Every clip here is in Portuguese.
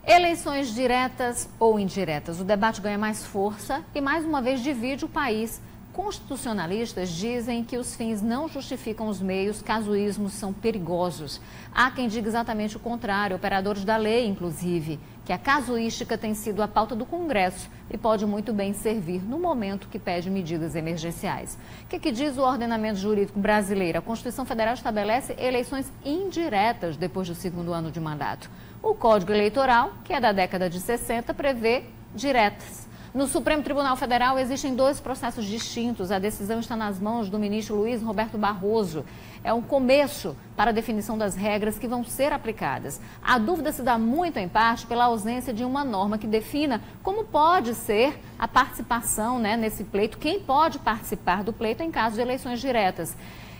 Eleições diretas ou indiretas, o debate ganha mais força e mais uma vez divide o país. Constitucionalistas dizem que os fins não justificam os meios, casuísmos são perigosos. Há quem diga exatamente o contrário, operadores da lei, inclusive, que a casuística tem sido a pauta do Congresso e pode muito bem servir no momento que pede medidas emergenciais. O que diz o ordenamento jurídico brasileiro? A Constituição Federal estabelece eleições indiretas depois do segundo ano de mandato. O Código Eleitoral, que é da década de 60, prevê diretas. No Supremo Tribunal Federal existem dois processos distintos. A decisão está nas mãos do ministro Luiz Roberto Barroso. É um começo para a definição das regras que vão ser aplicadas. A dúvida se dá muito, em parte, pela ausência de uma norma que defina como pode ser a participação, nesse pleito, quem pode participar do pleito em caso de eleições diretas.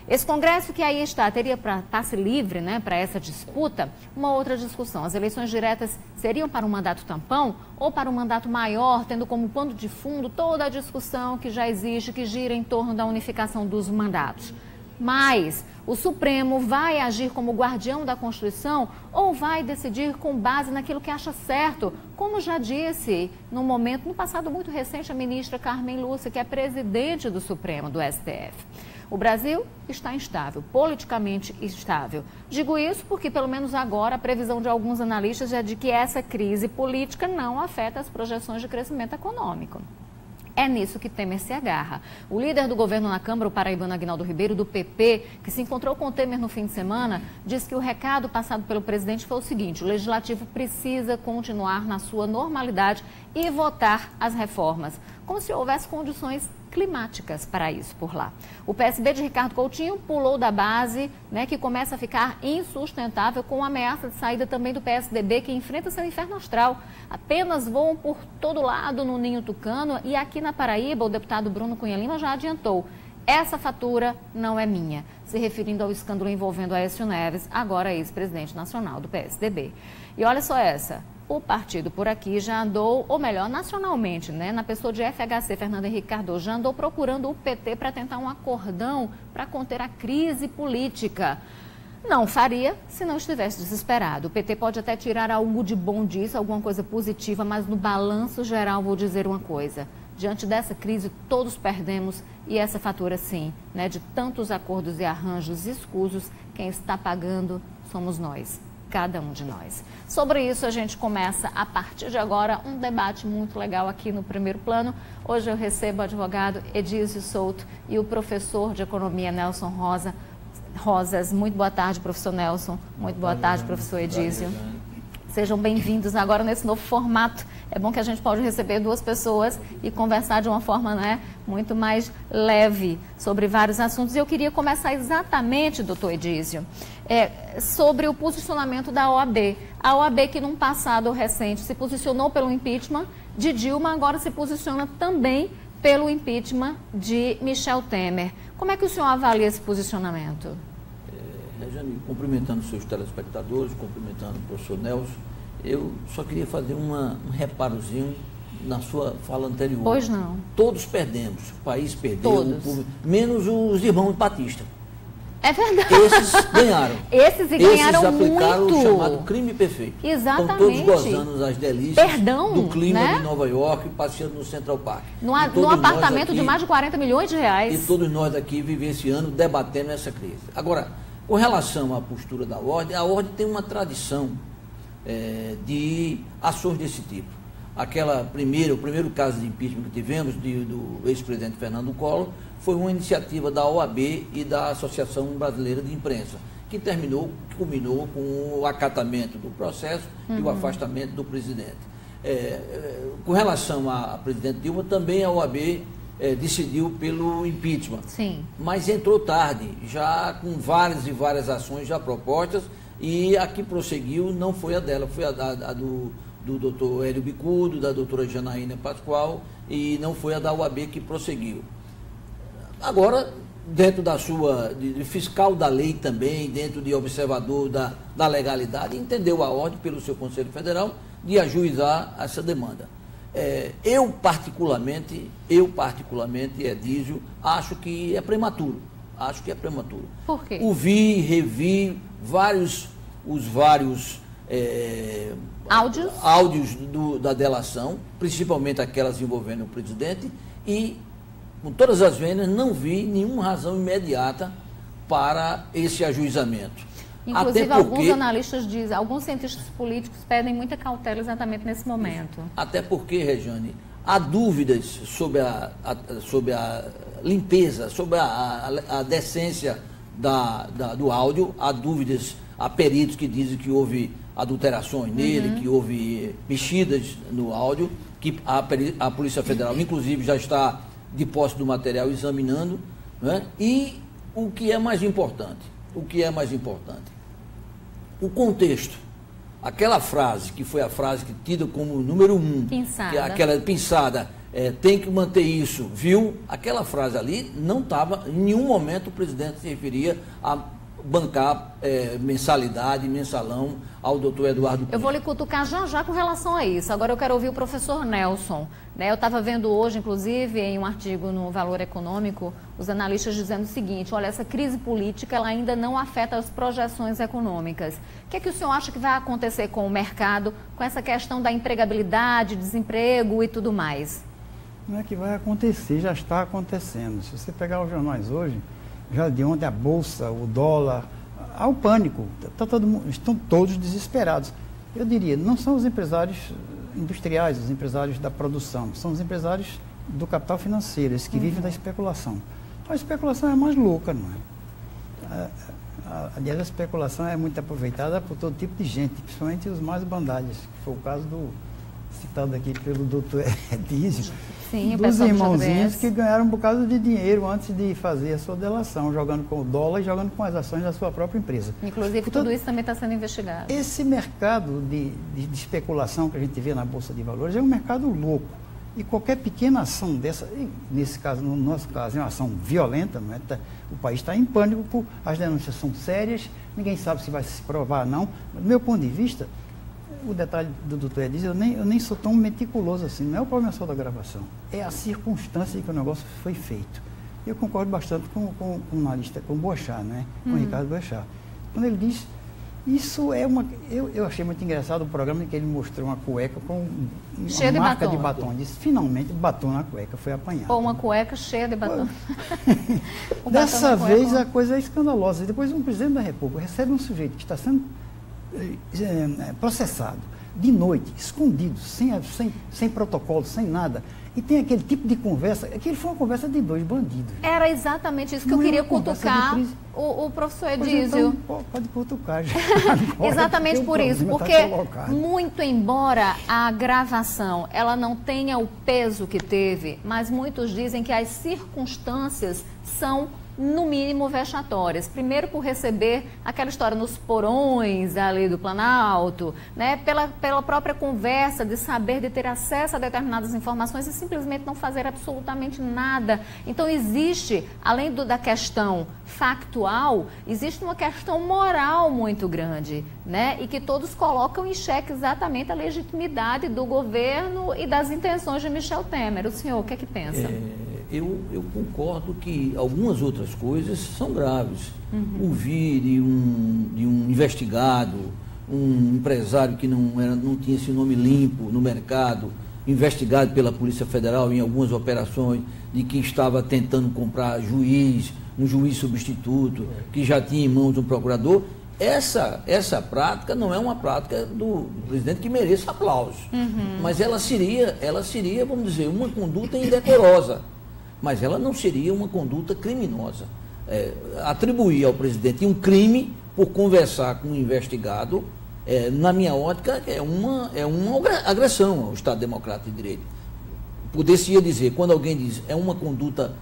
Esse Congresso que aí está, teria passe livre para essa disputa? Uma outra discussão, as eleições diretas seriam para um mandato tampão ou para um mandato maior, tendo como pano de fundo toda a discussão que já existe, que gira em torno da unificação dos mandatos. Mas o Supremo vai agir como guardião da Constituição ou vai decidir com base naquilo que acha certo? Como já disse no passado muito recente, a ministra Carmen Lúcia, que é presidente do Supremo, do STF. O Brasil está instável, politicamente instável. Digo isso porque, pelo menos agora, a previsão de alguns analistas é de que essa crise política não afeta as projeções de crescimento econômico. É nisso que Temer se agarra. O líder do governo na Câmara, o paraibano Aguinaldo Ribeiro, do PP, que se encontrou com Temer no fim de semana, disse que o recado passado pelo presidente foi o seguinte: o Legislativo precisa continuar na sua normalidade e votar as reformas, como se houvesse condições climáticas para isso por lá. O PSB de Ricardo Coutinho pulou da base, que começa a ficar insustentável com a ameaça de saída também do PSDB, que enfrenta seu inferno astral. Apenas voam por todo lado no ninho tucano e aqui na Paraíba o deputado Bruno Cunha Lima já adiantou: essa fatura não é minha, se referindo ao escândalo envolvendo Aécio Neves, agora ex-presidente nacional do PSDB. E olha só essa. O partido por aqui já andou, ou melhor, nacionalmente, na pessoa de FHC, Fernando Henrique Cardoso, já andou procurando o PT para tentar um acordão para conter a crise política. Não faria se não estivesse desesperado. O PT pode até tirar algo de bom disso, alguma coisa positiva, mas no balanço geral vou dizer uma coisa: diante dessa crise todos perdemos e essa fatura sim, de tantos acordos e arranjos escusos, quem está pagando somos nós. Cada um de nós. Sobre isso, a gente começa, a partir de agora, um debate muito legal aqui no Primeiro Plano. Hoje eu recebo o advogado Edísio Souto e o professor de Economia Nelson Rosas. Muito boa tarde, professor Nelson. Muito boa tarde, professor Edísio. Sejam bem-vindos agora nesse novo formato. É bom que a gente pode receber duas pessoas e conversar de uma forma muito mais leve sobre vários assuntos. E eu queria começar exatamente, doutor Edísio, sobre o posicionamento da OAB. A OAB que num passado recente se posicionou pelo impeachment de Dilma, agora se posiciona também pelo impeachment de Michel Temer. Como é que o senhor avalia esse posicionamento? Rejane, cumprimentando os seus telespectadores, cumprimentando o professor Nelson, eu só queria fazer um reparozinho na sua fala anterior. Pois não. Todos perdemos, o país perdeu, todos. O público, menos os irmãos Batista. É verdade. Esses ganharam. Esses ganharam aplicaram muito. O chamado crime perfeito. Exatamente. Estão todos gozando as delícias do clima de Nova York, passeando no Central Park. Num apartamento aqui, de mais de 40 milhões de reais. E todos nós aqui vivenciando, debatendo essa crise. Agora, com relação à postura da ordem, a ordem tem uma tradição de ações desse tipo. O primeiro caso de impeachment que tivemos do ex-presidente Fernando Collor foi uma iniciativa da OAB e da Associação Brasileira de Imprensa, que culminou com o acatamento do processo e o afastamento do presidente. Com relação à presidente Dilma, também a OAB decidiu pelo impeachment. Sim. Mas entrou tarde, já com várias e várias ações já propostas, e a que prosseguiu não foi a dela, foi a do doutor Hélio Bicudo, da doutora Janaína Pascoal, e não foi a da UAB que prosseguiu. Agora, dentro da sua, de fiscal da lei também, dentro de observador da legalidade, entendeu a ordem pelo seu Conselho Federal de ajuizar essa demanda. Eu particularmente, Edísio, acho que é prematuro. Por quê? Revi os vários áudios da delação, principalmente aquelas envolvendo o presidente, e com todas as vendas não vi nenhuma razão imediata para esse ajuizamento. Inclusive, alguns analistas dizem, alguns cientistas políticos pedem muita cautela exatamente nesse momento. Até porque, Regiane, há dúvidas sobre a limpeza, sobre a decência do áudio, há dúvidas, há peritos que dizem que houve adulterações nele, que houve mexidas no áudio, que a Polícia Federal, inclusive, já está de posse do material examinando, né? E o que é mais importante? O contexto. Aquela frase, que foi a frase que tida como número 1, que é aquela pinçada, tem que manter isso, viu? Aquela frase ali não estava, em nenhum momento o presidente se referia a bancar mensalidade, mensalão ao doutor Eduardo Cunha. Eu vou lhe cutucar já com relação a isso. Agora eu quero ouvir o professor Nelson. Né? Eu estava vendo hoje, inclusive, em um artigo no Valor Econômico, os analistas dizendo o seguinte: olha, essa crise política ela ainda não afeta as projeções econômicas. O que é que o senhor acha que vai acontecer com o mercado, com essa questão da empregabilidade, desemprego e tudo mais? Não é que vai acontecer, já está acontecendo. Se você pegar os jornais hoje, já de ontem a bolsa, o dólar, há o pânico, estão todos desesperados. Eu diria, não são os empresários industriais, os empresários da produção, são os empresários do capital financeiro, esses que vivem da especulação. A especulação é mais louca, não é? Aliás, a especulação é muito aproveitada por todo tipo de gente, principalmente os mais bandalhas, que foi o caso citado aqui pelo doutor Edísio, dos irmãozinhos que ganharam um bocado de dinheiro antes de fazer a sua delação, jogando com o dólar e jogando com as ações da sua própria empresa. Inclusive, portanto, tudo isso também está sendo investigado. Esse mercado de especulação que a gente vê na Bolsa de Valores é um mercado louco. E qualquer pequena ação dessa, nesse caso, no nosso caso, é uma ação violenta, não é? O país está em pânico, as denúncias são sérias, ninguém sabe se vai se provar ou não. Do meu ponto de vista, o detalhe do doutor Edísio, eu nem sou tão meticuloso assim, não é o problema só da gravação, é a circunstância em que o negócio foi feito. Eu concordo bastante com o analista, com o Boechat, né? Com o Ricardo Boechat. Quando ele diz, isso é uma... Eu achei muito engraçado o programa em que ele mostrou uma cueca com uma marca de batom. Disse, finalmente, batom na cueca foi apanhado. Ou uma cueca cheia de batom. Dessa vez a coisa é escandalosa. E depois um presidente da República recebe um sujeito que está sendo processado de noite, escondido, sem protocolo, sem nada, e tem aquele tipo de conversa, aquilo foi uma conversa de dois bandidos. Era exatamente isso que eu queria cutucar o professor Edísio. Então, pode cutucar já. Exatamente por isso, porque muito embora a gravação ela não tenha o peso que teve, mas muitos dizem que as circunstâncias são no mínimo vexatórias. Primeiro por receber aquela história nos porões ali do Planalto, né? Pela própria conversa de saber, de ter acesso a determinadas informações e simplesmente não fazer absolutamente nada. Então existe, além da questão factual, existe uma questão moral muito grande, né? E que todos colocam em xeque exatamente a legitimidade do governo e das intenções de Michel Temer. O senhor, o que é que pensa? Eu concordo que algumas outras coisas são graves. Ouvir de um investigado, um empresário que não tinha esse nome limpo no mercado, investigado pela Polícia Federal em algumas operações, de que estava tentando comprar um juiz substituto, que já tinha em mãos um procurador. Essa prática não é uma prática do presidente que mereça aplausos, mas ela seria, vamos dizer, uma conduta indecorosa. Mas ela não seria uma conduta criminosa. Atribuir ao presidente um crime por conversar com um investigado, na minha ótica, é uma agressão ao Estado Democrático de Direito. Poder-se-ia dizer, quando alguém diz é uma conduta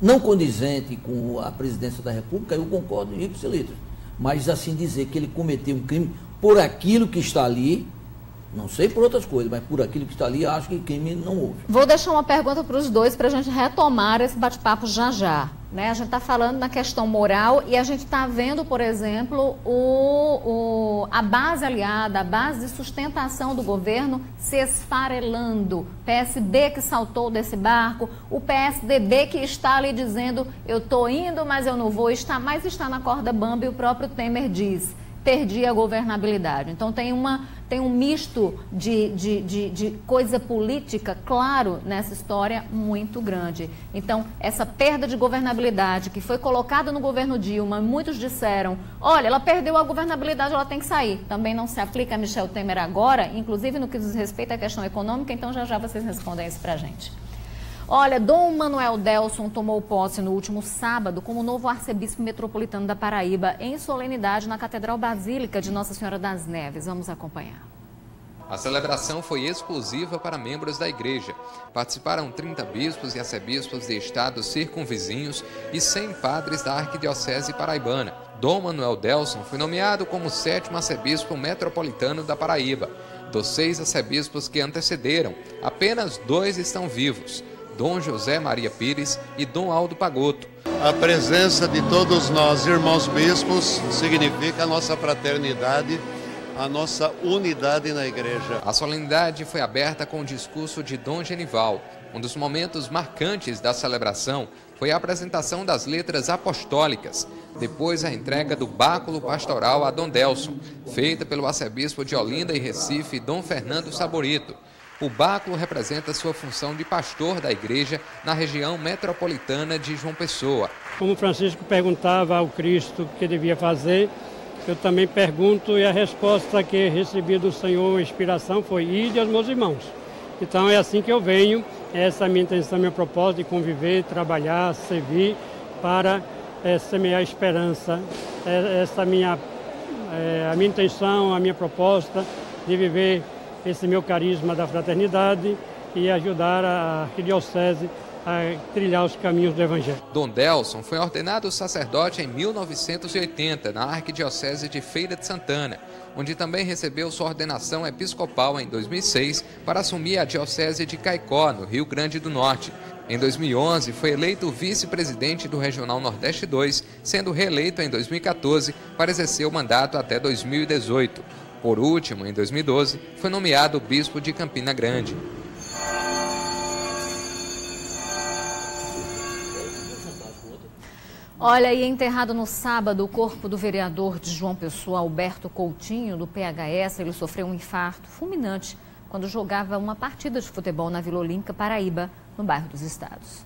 não condizente com a presidência da República, eu concordo em ipsilitris. Mas assim dizer que ele cometeu um crime por aquilo que está ali, não sei por outras coisas, mas por aquilo que está ali, acho que crime não houve. Vou deixar uma pergunta para os dois para a gente retomar esse bate-papo já. Né? A gente está falando na questão moral e a gente está vendo, por exemplo, a base aliada, a base de sustentação do governo se esfarelando. PSB que saltou desse barco, o PSDB que está ali dizendo eu estou indo, mas eu não vou estar, mas está na corda bamba e o próprio Temer diz perdia a governabilidade. Então tem um misto de coisa política, claro, nessa história muito grande. Então, essa perda de governabilidade que foi colocada no governo Dilma, muitos disseram, olha, ela perdeu a governabilidade, ela tem que sair. Também não se aplica a Michel Temer agora, inclusive no que diz respeito à questão econômica, então já vocês respondem isso pra gente. Olha, Dom Manuel Delson tomou posse no último sábado como novo arcebispo metropolitano da Paraíba, em solenidade na Catedral Basílica de Nossa Senhora das Neves. Vamos acompanhar. A celebração foi exclusiva para membros da igreja. Participaram 30 bispos e arcebispos de estados circunvizinhos e 100 padres da Arquidiocese Paraibana. Dom Manuel Delson foi nomeado como 7º arcebispo metropolitano da Paraíba. Dos 6 arcebispos que antecederam, apenas 2 estão vivos. Dom José Maria Pires e Dom Aldo Pagotto. A presença de todos nós, irmãos bispos, significa a nossa fraternidade, a nossa unidade na igreja. A solenidade foi aberta com o discurso de Dom Genival. Um dos momentos marcantes da celebração foi a apresentação das letras apostólicas, depois a entrega do báculo pastoral a Dom Delson, feita pelo arcebispo de Olinda e Recife, Dom Fernando Saborito. O báculo representa sua função de pastor da igreja na região metropolitana de João Pessoa. Como Francisco perguntava ao Cristo o que devia fazer, eu também pergunto, e a resposta que recebi do Senhor, a inspiração, foi: ide aos meus irmãos. Então é assim que eu venho, essa é a minha intenção, meu propósito de conviver, trabalhar, servir para semear esperança. Essa é a minha intenção, a minha proposta de viver esse meu carisma da fraternidade e ajudar a Arquidiocese a trilhar os caminhos do Evangelho. Dom Delson foi ordenado sacerdote em 1980 na Arquidiocese de Feira de Santana, onde também recebeu sua ordenação episcopal em 2006 para assumir a Diocese de Caicó, no Rio Grande do Norte. Em 2011, foi eleito vice-presidente do Regional Nordeste 2, sendo reeleito em 2014 para exercer o mandato até 2018. Por último, em 2012, foi nomeado bispo de Campina Grande. Olha, e enterrado no sábado o corpo do vereador de João Pessoa, Alberto Coutinho, do PHS. Ele sofreu um infarto fulminante quando jogava uma partida de futebol na Vila Olímpica, Paraíba, no bairro dos Estados.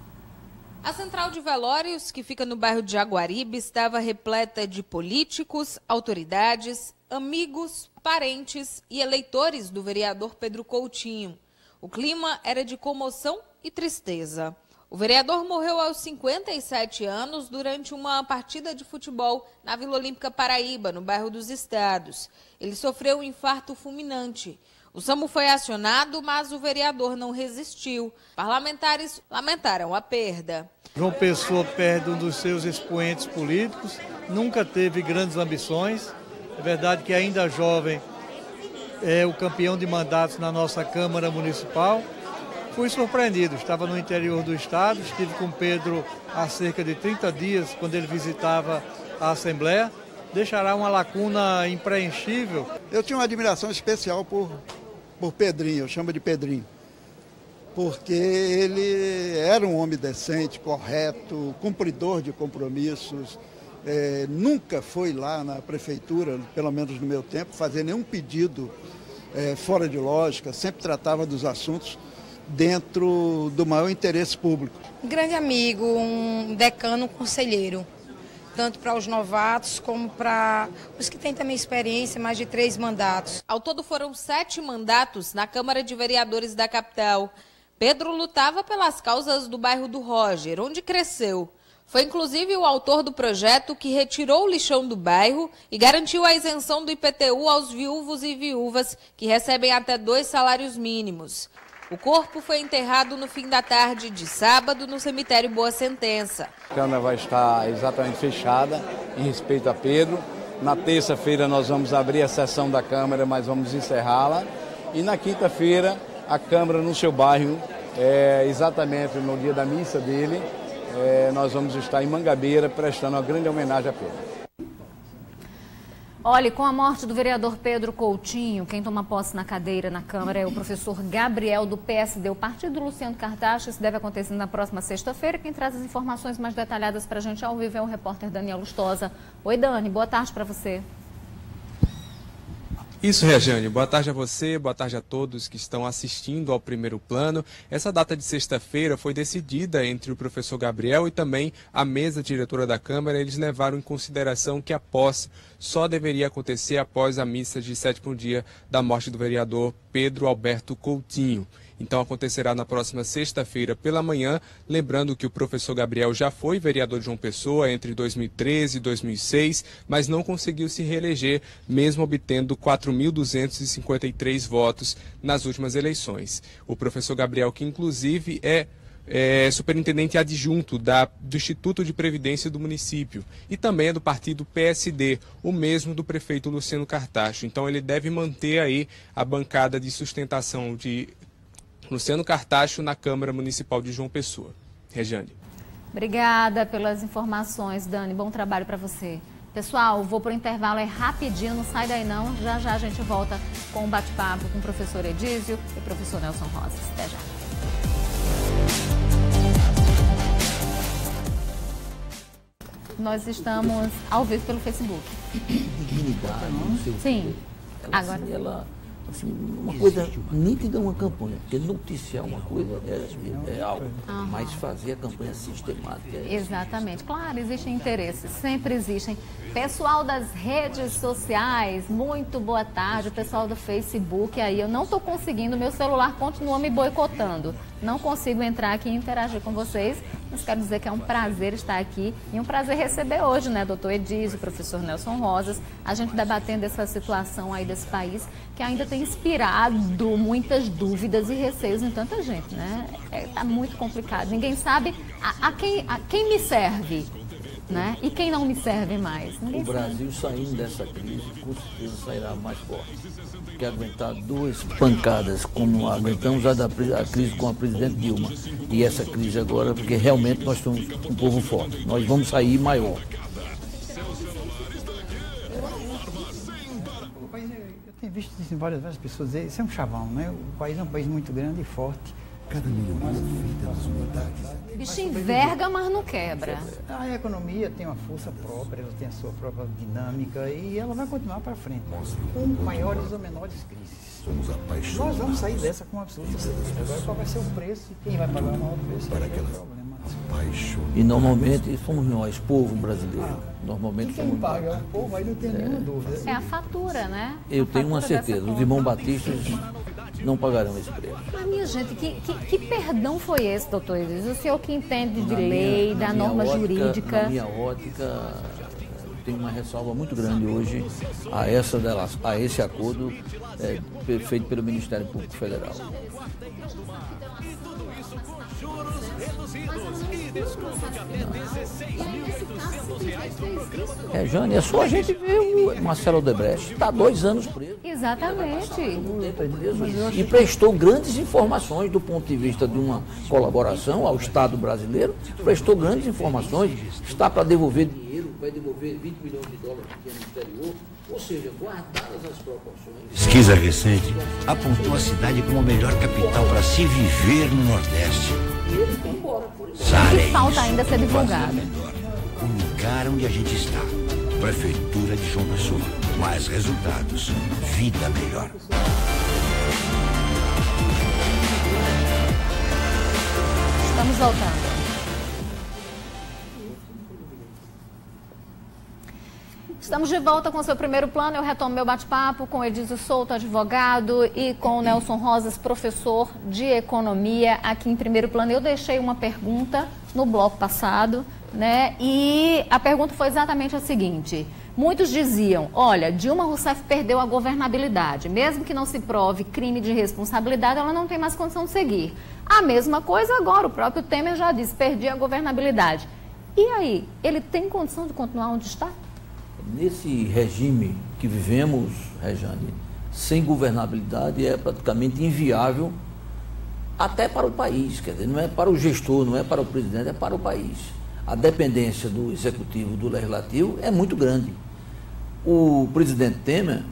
A central de velórios, que fica no bairro de Jaguaribe, estava repleta de políticos, autoridades, amigos, parentes e eleitores do vereador Pedro Coutinho. O clima era de comoção e tristeza. O vereador morreu aos 57 anos durante uma partida de futebol na Vila Olímpica Paraíba, no bairro dos Estados. Ele sofreu um infarto fulminante. O SAMU foi acionado, mas o vereador não resistiu. Parlamentares lamentaram a perda. João Pessoa perde um dos seus expoentes políticos, nunca teve grandes ambições. É verdade que ainda jovem é o campeão de mandatos na nossa Câmara Municipal. Fui surpreendido, estava no interior do estado, estive com Pedro há cerca de 30 dias, quando ele visitava a Assembleia. Deixará uma lacuna impreenchível. Eu tinha uma admiração especial por Pedrinho, eu chamo de Pedrinho, porque ele era um homem decente, correto, cumpridor de compromissos. Nunca foi lá na prefeitura, pelo menos no meu tempo, fazer nenhum pedido fora de lógica, sempre tratava dos assuntos dentro do maior interesse público. Um grande amigo, um decano, um conselheiro, tanto para os novatos como para os que têm também experiência, mais de 3 mandatos. Ao todo foram 7 mandatos na Câmara de Vereadores da capital. Pedro lutava pelas causas do bairro do Roger, onde cresceu. Foi inclusive o autor do projeto que retirou o lixão do bairro e garantiu a isenção do IPTU aos viúvos e viúvas que recebem até 2 salários mínimos. O corpo foi enterrado no fim da tarde de sábado no cemitério Boa Sentença. A Câmara vai estar exatamente fechada em respeito a Pedro. Na terça-feira nós vamos abrir a sessão da Câmara, mas vamos encerrá-la. E na quinta-feira a Câmara no seu bairro, exatamente no dia da missa dele, nós vamos estar em Mangabeira prestando uma grande homenagem a Pedro. Olha, com a morte do vereador Pedro Coutinho, quem toma posse na cadeira na Câmara é o professor Gabriel, do PSD, o partido do Luciano Cartacho. Isso deve acontecer na próxima sexta-feira. Quem traz as informações mais detalhadas para a gente ao vivo é o repórter Daniel Lustosa. Oi, Dani, boa tarde para você. Isso, Rejane. Boa tarde a você, boa tarde a todos que estão assistindo ao Primeiro Plano. Essa data de sexta-feira foi decidida entre o professor Gabriel e também a mesa diretora da Câmara. Eles levaram em consideração que a posse só deveria acontecer após a missa de 7º dia da morte do vereador Pedro Alberto Coutinho. Então acontecerá na próxima sexta-feira pela manhã, lembrando que o professor Gabriel já foi vereador de João Pessoa entre 2013 e 2006, mas não conseguiu se reeleger, mesmo obtendo 4.253 votos nas últimas eleições. O professor Gabriel, que inclusive é superintendente adjunto do Instituto de Previdência do município e também é do partido PSD, o mesmo do prefeito Luciano Cartacho. Então ele deve manter aí a bancada de sustentação de Luciano Cartacho na Câmara Municipal de João Pessoa. Rejane. Obrigada pelas informações, Dani. Bom trabalho para você. Pessoal, vou para o intervalo, é rapidinho, não sai daí não. Já já a gente volta com um bate-papo com o professor Edísio e o professor Nelson Rosas. Até já. Nós estamos ao vivo pelo Facebook. Dignidade, não sei o quê. Sim. Agora. Assim, uma coisa nítida é uma campanha, porque noticiar uma coisa é algo, mas fazer a campanha sistemática Exatamente. Claro, existem interesses, sempre existem. Pessoal das redes sociais, muito boa tarde. O pessoal do Facebook aí, eu não estou conseguindo, meu celular continua me boicotando. Não consigo entrar aqui e interagir com vocês, mas quero dizer que é um prazer estar aqui e um prazer receber hoje, né, doutor Edísio, professor Nelson Rosas, a gente debatendo essa situação aí desse país que ainda tem inspirado muitas dúvidas e receios em tanta gente, né? Tá muito complicado. Ninguém sabe a quem me serve, né? E quem não me serve mais. Ninguém o Brasil saindo dessa crise, com certeza sairá mais forte. Porque aguentar duas pancadas, como aguentamos a crise com a presidente Dilma, e essa crise agora, porque realmente nós somos um povo forte. Nós vamos sair maior. Eu tenho visto assim, várias pessoas dizer, isso é um chavão, né? O país é um país muito grande e forte. Cada melhoria feita nas unidades. Bicho enverga, mas não quebra. A economia tem uma força própria, ela tem a sua própria dinâmica e ela vai continuar para frente, com maiores ou menores crises. Somos apaixonados. Nós vamos sair dessa com absoluta certeza. Agora qual vai ser o preço e quem vai pagar o maior preço? Para aquelas apaixonadas. E normalmente somos nós, povo brasileiro. Normalmente quem somos paga o povo, aí não tem nenhuma dúvida. É a fatura, né? Eu tenho uma certeza, os irmãos batistas não pagarão esse preço. Mas, minha gente, que perdão foi esse, doutor Edísio? O senhor que entende de lei, da norma jurídica. Na minha ótica, tem uma ressalva muito grande hoje a esse acordo feito pelo Ministério Público Federal. Jane, é só a gente ver o Marcelo Odebrecht, está 2 anos preso. Exatamente. E prestou grandes informações do ponto de vista de uma colaboração ao Estado brasileiro, prestou grandes informações, está para devolver dinheiro, vai devolver 20 milhões de dólares aqui no exterior, ou seja, guardadas as proporções. Pesquisa recente apontou a cidade como a melhor capital para se viver no Nordeste. Que falta ainda ser divulgado. O lugar onde a gente está. Prefeitura de João Pessoa. Mais resultados. Vida melhor. Estamos voltando. Estamos de volta com o seu primeiro plano. Eu retomo meu bate-papo com Edísio Souto, advogado, e com o Nelson Rosas, professor de economia, aqui em primeiro plano. Eu deixei uma pergunta no bloco passado, né? E a pergunta foi exatamente a seguinte. Muitos diziam, olha, Dilma Rousseff perdeu a governabilidade. Mesmo que não se prove crime de responsabilidade, ela não tem mais condição de seguir. A mesma coisa agora, o próprio Temer já disse, perdi a governabilidade. E aí, ele tem condição de continuar onde está? Nesse regime que vivemos, Rejane, sem governabilidade é praticamente inviável até para o país, quer dizer, não é para o gestor, não é para o presidente, é para o país. A dependência do executivo, do legislativo é muito grande. O presidente Temer,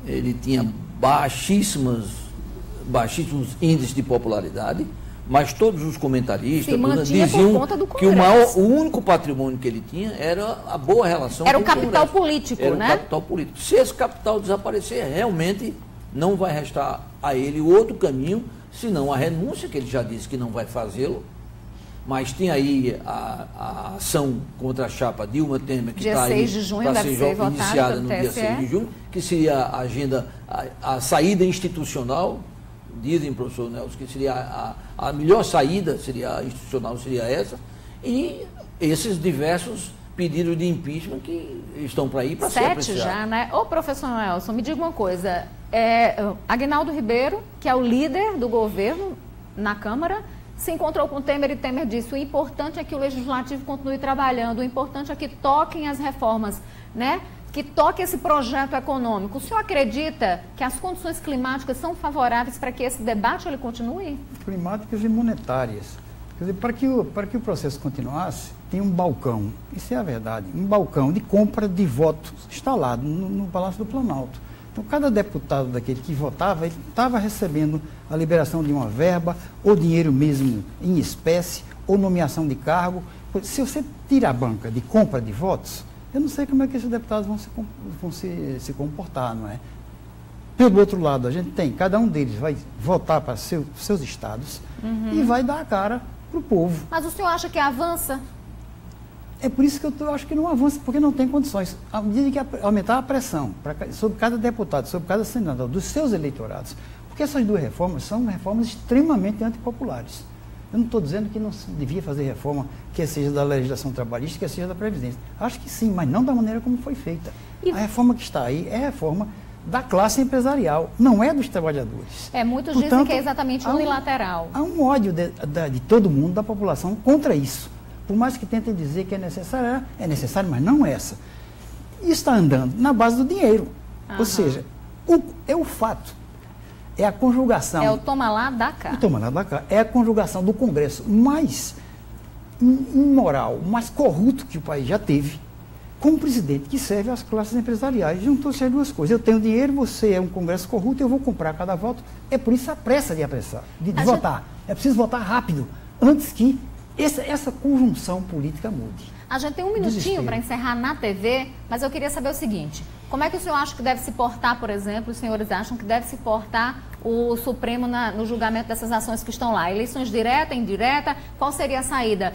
ele tinha baixíssimos índices de popularidade, mas todos os comentaristas diziam que o único patrimônio que ele tinha era a boa relação com o capital político, era o capital político. Se esse capital desaparecer, realmente não vai restar a ele outro caminho, senão a renúncia, que ele já disse que não vai fazê-lo, mas tem aí a ação contra a chapa Dilma Temer, que está aí para ser iniciada no dia 6 de junho, que seria a agenda, a saída institucional. Dizem, professor Nelson, que seria a melhor saída, seria institucional, seria essa, e esses diversos pedidos de impeachment que estão para ir para ser apreciados. 7 já, né? Ô, professor Nelson, me diga uma coisa, Aguinaldo Ribeiro, que é o líder do governo na Câmara, se encontrou com Temer e Temer disse: o importante é que o Legislativo continue trabalhando, o importante é que toquem as reformas, né? Que toque esse projeto econômico. O senhor acredita que as condições climáticas são favoráveis para que esse debate ele continue? Climáticas e monetárias. Quer dizer, para que o processo continuasse, tem um balcão, isso é a verdade, um balcão de compra de votos instalado no Palácio do Planalto. Então, cada deputado daquele que votava, ele estava recebendo a liberação de uma verba, ou dinheiro mesmo em espécie, ou nomeação de cargo. Se você tira a banca de compra de votos, eu não sei como é que esses deputados vão se comportar, não é? Pelo outro lado, a gente tem, cada um deles vai votar para seus estados e vai dar a cara para o povo. Mas o senhor acha que avança? É por isso que eu acho que não avança, porque não tem condições. À medida que aumentar a pressão sobre cada deputado, sobre cada senador, dos seus eleitorados, porque essas duas reformas são reformas extremamente antipopulares. Eu não estou dizendo que não se devia fazer reforma, que seja da legislação trabalhista, que seja da Previdência. Acho que sim, mas não da maneira como foi feita. A reforma que está aí é a reforma da classe empresarial, não é dos trabalhadores. Muitos dizem que é exatamente unilateral. Há um ódio de todo mundo, da população, contra isso. Por mais que tentem dizer que é necessário, mas não essa. Isso está andando na base do dinheiro. Ou seja, o fato. É a conjugação. É o toma lá, dá cá. O toma lá, dá cá. É a conjugação do Congresso mais imoral, mais corrupto que o país já teve, com um presidente que serve às classes empresariais. Juntou-se as duas coisas. Eu tenho dinheiro, você é um Congresso corrupto, eu vou comprar cada voto. É por isso a pressa de votar. É preciso votar rápido, antes que essa conjunção política mude. A gente tem um minutinho para encerrar na TV, mas eu queria saber o seguinte: como é que o senhor acha que deve se portar, por exemplo, os senhores acham que deve se portar o Supremo no julgamento dessas ações que estão lá? Eleições direta, indireta, qual seria a saída?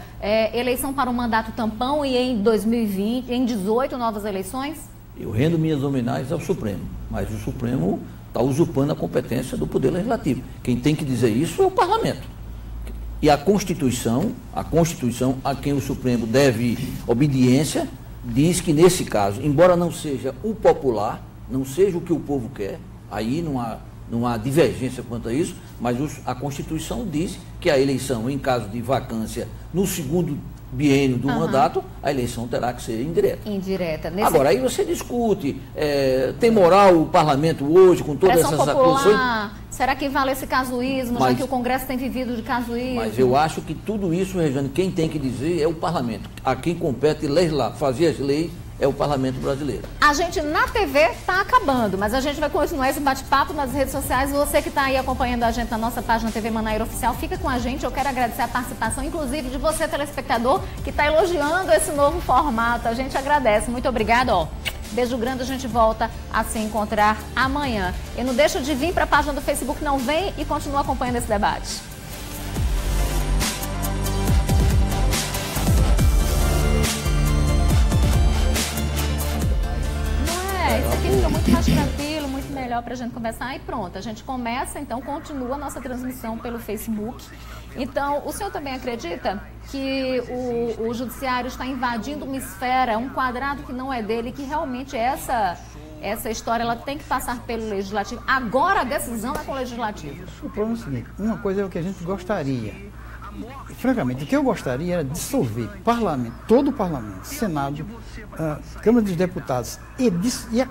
Eleição para um mandato tampão e em 2020, em 18 novas eleições? Eu rendo minhas homenagens ao Supremo, mas o Supremo está usurpando a competência do Poder Legislativo. Quem tem que dizer isso é o Parlamento. E a Constituição, a quem o Supremo deve obediência, diz que nesse caso, embora não seja o popular, não seja o que o povo quer, aí não há divergência quanto a isso, mas a Constituição diz que a eleição, em caso de vacância no segundo biênio do mandato, a eleição terá que ser indireta. Agora, aí você discute, tem moral o parlamento hoje com todas essas acusações? Será que vale esse casuísmo, já que o Congresso tem vivido de casuísmo? Mas eu acho que tudo isso, Regiane, quem tem que dizer é o parlamento. A quem compete legislar, fazer as leis, é o parlamento brasileiro. A gente na TV está acabando, mas a gente vai continuar esse bate-papo nas redes sociais. Você que está aí acompanhando a gente na nossa página TV Manaíra Oficial, fica com a gente. Eu quero agradecer a participação, inclusive, de você, telespectador, que está elogiando esse novo formato. A gente agradece. Muito obrigada. Beijo grande, a gente volta a se encontrar amanhã. E não deixa de vir para a página do Facebook, não vem, e continua acompanhando esse debate. Isso aqui fica muito mais tranquilo, muito melhor para a gente conversar. E pronto, a gente começa, então, continua a nossa transmissão pelo Facebook. Então, o senhor também acredita que o judiciário está invadindo uma esfera, um quadrado que não é dele, que realmente essa história ela tem que passar pelo Legislativo? Agora a decisão é com o Legislativo. O problema é o seguinte, uma coisa é o que a gente gostaria. Francamente, o que eu gostaria era dissolver todo o Parlamento, Senado, Câmara dos Deputados, e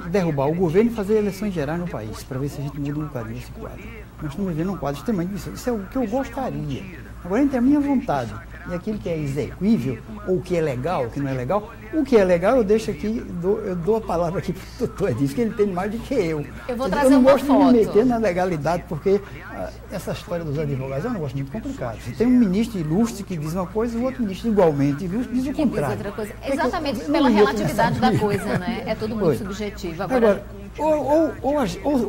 derrubar o governo e fazer eleições gerais no país, para ver se a gente muda um bocadinho esse quadro. Nós estamos vivendo um quadro extremamente difícil. Isso é o que eu gostaria. Agora, entre a minha vontade e aquilo que é exequível, ou o que é legal, o que não é legal, O que é legal, eu deixo aqui, eu dou a palavra aqui para o doutor Edilson, que ele tem mais do que eu. Eu vou trazer uma foto. Eu não gosto de me meter na legalidade, porque essa história dos advogados é um negócio muito complicado. Você tem um ministro ilustre que diz uma coisa e o outro ministro igualmente ilustre diz o contrário. Diz outra coisa. Exatamente pela relatividade da coisa, né? É tudo muito subjetivo. Agora ou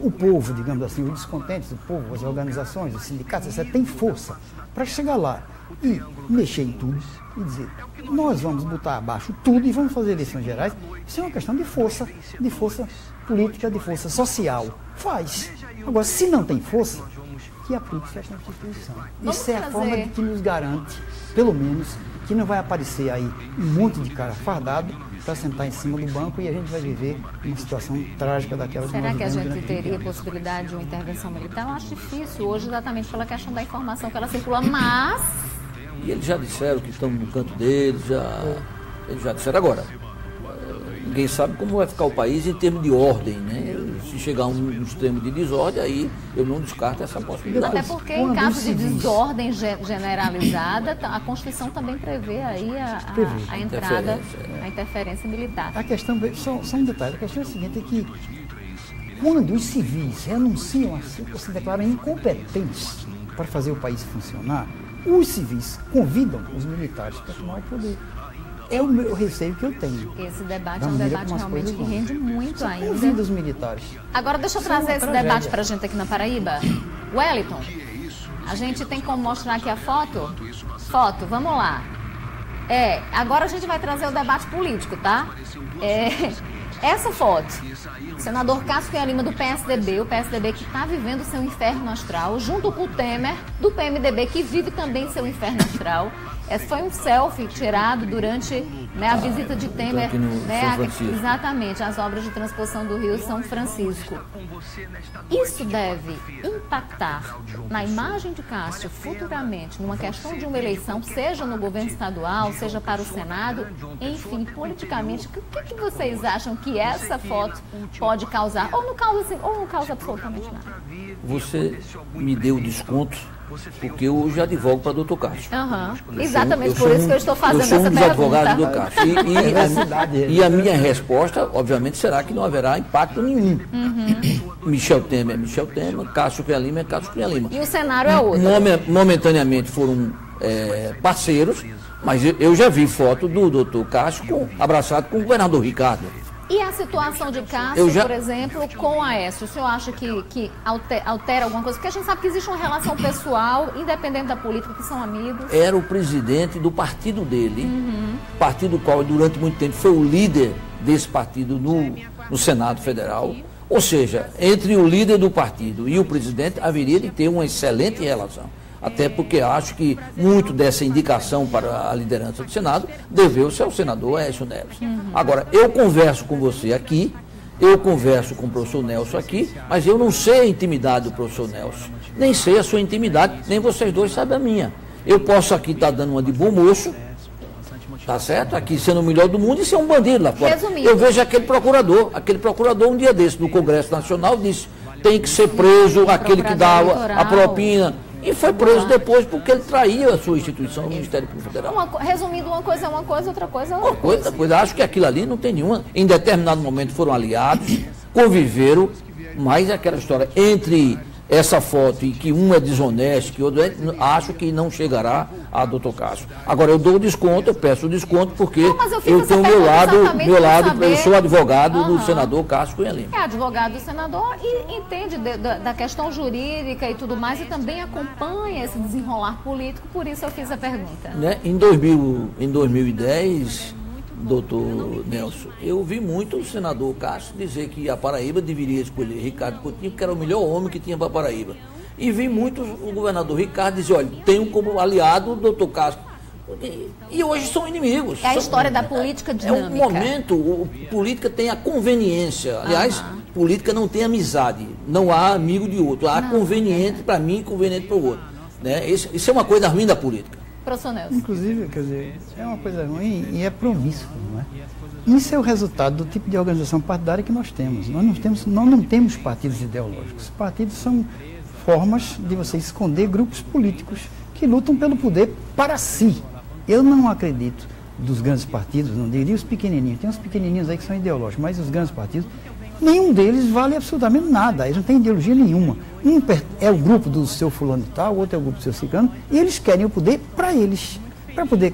o povo, digamos assim, os descontentes do povo, as organizações, os sindicatos, etc., tem força para chegar lá e mexer em tudo e dizer, nós vamos botar abaixo tudo e vamos fazer eleições gerais. Isso é uma questão de força política, de força social. Faz. Agora, se não tem força, que aplique essa Constituição. Isso é a forma de que nos garante, pelo menos, que não vai aparecer aí um monte de cara fardado para sentar em cima do banco e a gente vai viver uma situação trágica daquela. Será que a gente teria possibilidade de uma intervenção militar? Eu acho difícil hoje, exatamente pela questão da informação que ela circula, mas... E eles já disseram que estão no canto deles, eles já disseram agora. Ninguém sabe como vai ficar o país em termos de ordem, né? Se chegar a um extremo de desordem, aí eu não descarto essa possibilidade. Até porque em caso de desordem generalizada, a Constituição também prevê aí a entrada, a interferência militar. A questão, só um detalhe, a questão é a seguinte, é que quando os civis renunciam, se declaram incompetentes para fazer o país funcionar, os civis convidam os militares para tomar o poder. É o meu receio que eu tenho. Esse debate é um debate realmente que rende muito ainda. Convida os militares. Agora deixa eu trazer esse debate para a gente aqui na Paraíba. Wellington, a gente tem como mostrar aqui a foto? Foto, vamos lá. Agora a gente vai trazer o debate político, tá? Essa foto, o senador Cássio Cunha Lima do PSDB, o PSDB que está vivendo seu inferno astral, junto com o Temer, do PMDB, que vive também seu inferno astral. Esse foi um selfie tirado durante a visita de Temer, exatamente, as obras de transposição do Rio São Francisco. Isso deve impactar na imagem de Cássio futuramente, numa questão de uma eleição, seja no governo estadual, seja para o Senado, enfim, politicamente, o que vocês acham que essa foto pode causar? Ou não causa absolutamente nada? Você me deu desconto porque eu já advogo para o doutor Cássio. Exatamente por isso que eu estou fazendo essa pergunta. Eu sou um dos advogados do Cássio. E a minha resposta, obviamente, será que não haverá impacto nenhum. Michel Temer é Michel Temer, Cássio Cunha Lima é Cássio Cunha Lima. E o cenário é outro. Momentaneamente foram parceiros, mas eu já vi foto do doutor Cássio abraçado com o governador Ricardo. E a situação de Cássio, por exemplo, com Aécio, o senhor acha que altera alguma coisa? Porque a gente sabe que existe uma relação pessoal, independente da política, que são amigos. Era o presidente do partido dele, partido qual durante muito tempo foi o líder desse partido no Senado Federal. Ou seja, entre o líder do partido e o presidente haveria de ter uma excelente relação. Até porque acho que muito dessa indicação para a liderança do Senado deveu-se ao senador Aécio Neves. Agora, eu converso com você aqui, eu converso com o professor Nelson aqui, mas eu não sei a intimidade do professor Nelson, nem sei a sua intimidade, nem vocês dois sabem a minha. Eu posso aqui estar dando uma de bom moço, tá certo? Aqui sendo o melhor do mundo e ser um bandido lá fora. Resumindo. Eu vejo aquele procurador um dia desse no Congresso Nacional disse, tem que ser preso aquele que dá a propina. E foi preso depois porque ele traía a sua instituição, o Ministério Público Federal. Resumindo, uma coisa é uma coisa, outra coisa é outra coisa. Acho que aquilo ali não tem nenhuma. Em determinado momento foram aliados, conviveram, mas aquela história entre essa foto e que um é desonesto, que outro acho que não chegará a doutor Cássio. Agora eu dou o desconto, eu peço o desconto porque eu tenho meu lado, eu sou advogado do senador Cássio Cunha Lima. É advogado do senador e entende da questão jurídica e tudo mais e também acompanha esse desenrolar político, por isso eu fiz a pergunta. Em 2010, doutor Nelson, eu vi muito o senador Cássio dizer que a Paraíba deveria escolher Ricardo Coutinho, que era o melhor homem que tinha para a Paraíba. E vi muito o governador Ricardo dizer, olha, tenho como aliado o doutor Cássio. E hoje são inimigos. É a história da política dinâmica. É um momento, política tem a conveniência. Aliás, política não tem amizade. Não há amigo de outro. Há conveniente para mim e conveniente para o outro. Né? Isso é uma coisa ruim da política. Professor Nelson. Inclusive, quer dizer, é uma coisa ruim e é promíscuo, não é? Isso é o resultado do tipo de organização partidária que nós temos. Nós não temos partidos ideológicos. Partidos são formas de você esconder grupos políticos que lutam pelo poder para si. Eu não acredito dos grandes partidos, não diria os pequenininhos, tem uns pequenininhos aí que são ideológicos, mas os grandes partidos, nenhum deles vale absolutamente nada, eles não têm ideologia nenhuma. Um é o grupo do seu fulano e tal, o outro é o grupo do seu ciclano, e eles querem o poder para eles, para poder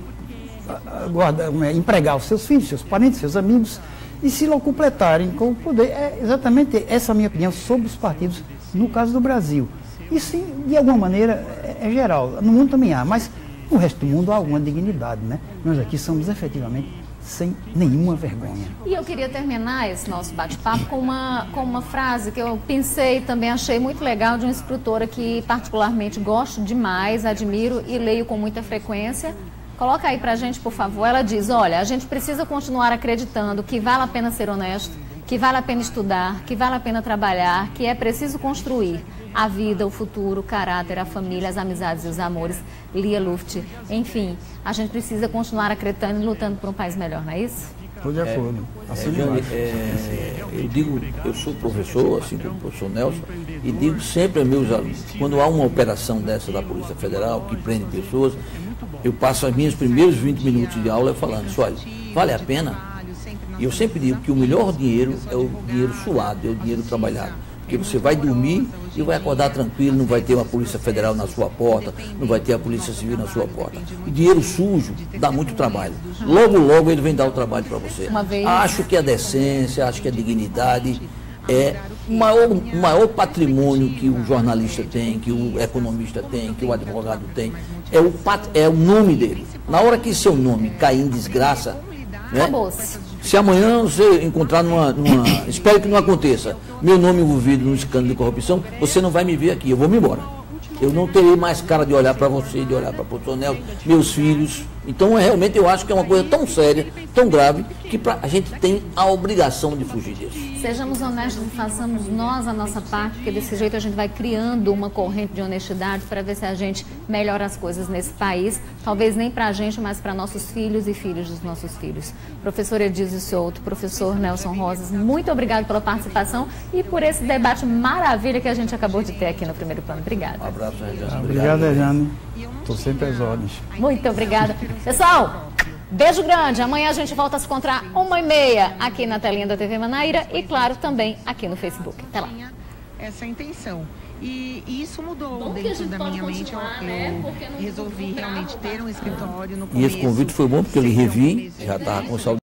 empregar os seus filhos, seus parentes, seus amigos, e se locupletarem com o poder. É exatamente essa a minha opinião sobre os partidos no caso do Brasil. Isso, de alguma maneira, é geral. No mundo também há, mas no resto do mundo há alguma dignidade, né? Nós aqui somos efetivamente sem nenhuma vergonha. E eu queria terminar esse nosso bate-papo com uma frase que eu pensei e também achei muito legal de uma escritora que particularmente gosto demais, admiro e leio com muita frequência. Coloca aí pra gente, por favor. Ela diz, olha, a gente precisa continuar acreditando que vale a pena ser honesto, que vale a pena estudar, que vale a pena trabalhar, que é preciso construir a vida, o futuro, o caráter, a família, as amizades e os amores. Lia Luft. Enfim, a gente precisa continuar acreditando e lutando por um país melhor, não é isso? Estou de acordo. Eu digo, eu sou professor, assim como o professor Nelson, e digo sempre a meus alunos, quando há uma operação dessa da Polícia Federal, que prende pessoas, eu passo os meus primeiros 20 minutos de aula falando, olha, vale a pena? E eu sempre digo que o melhor dinheiro é o dinheiro suado, é o dinheiro trabalhado. Porque você vai dormir e vai acordar tranquilo, não vai ter uma Polícia Federal na sua porta, não vai ter a Polícia Civil na sua porta. O dinheiro sujo dá muito trabalho. Logo, logo ele vem dar o trabalho para você. Acho que a decência, acho que a dignidade é o maior patrimônio que o jornalista tem, que o economista tem, que o advogado tem, é o nome dele. Na hora que seu nome cair em desgraça, né? Se amanhã você encontrar espero que não aconteça, meu nome envolvido num escândalo de corrupção, você não vai me ver aqui, eu vou me embora. Eu não terei mais cara de olhar para você, de olhar para o professor Nelson, meus filhos. Então, realmente, eu acho que é uma coisa tão séria, tão grave, que a gente tem a obrigação de fugir disso. Sejamos honestos e façamos nós a nossa parte, porque desse jeito a gente vai criando uma corrente de honestidade para ver se a gente melhora as coisas nesse país. Talvez nem para a gente, mas para nossos filhos e filhos dos nossos filhos. Professor Edísio Souto, professor Nelson Rosas, muito obrigado pela participação e por esse debate maravilha que a gente acabou de ter aqui no Primeiro Plano. Obrigada. Um abraço, Regiane. Obrigado, Regiane. Estou sempre às ordens. Muito obrigada. Pessoal, beijo grande. Amanhã a gente volta a se encontrar 1h30 aqui na telinha da TV Manaíra e, claro, também aqui no Facebook. Até lá. Essa intenção. E isso mudou dentro da minha mente. Eu resolvi realmente ter um escritório no começo. E esse convite foi bom porque eu revi, já estava com saudade.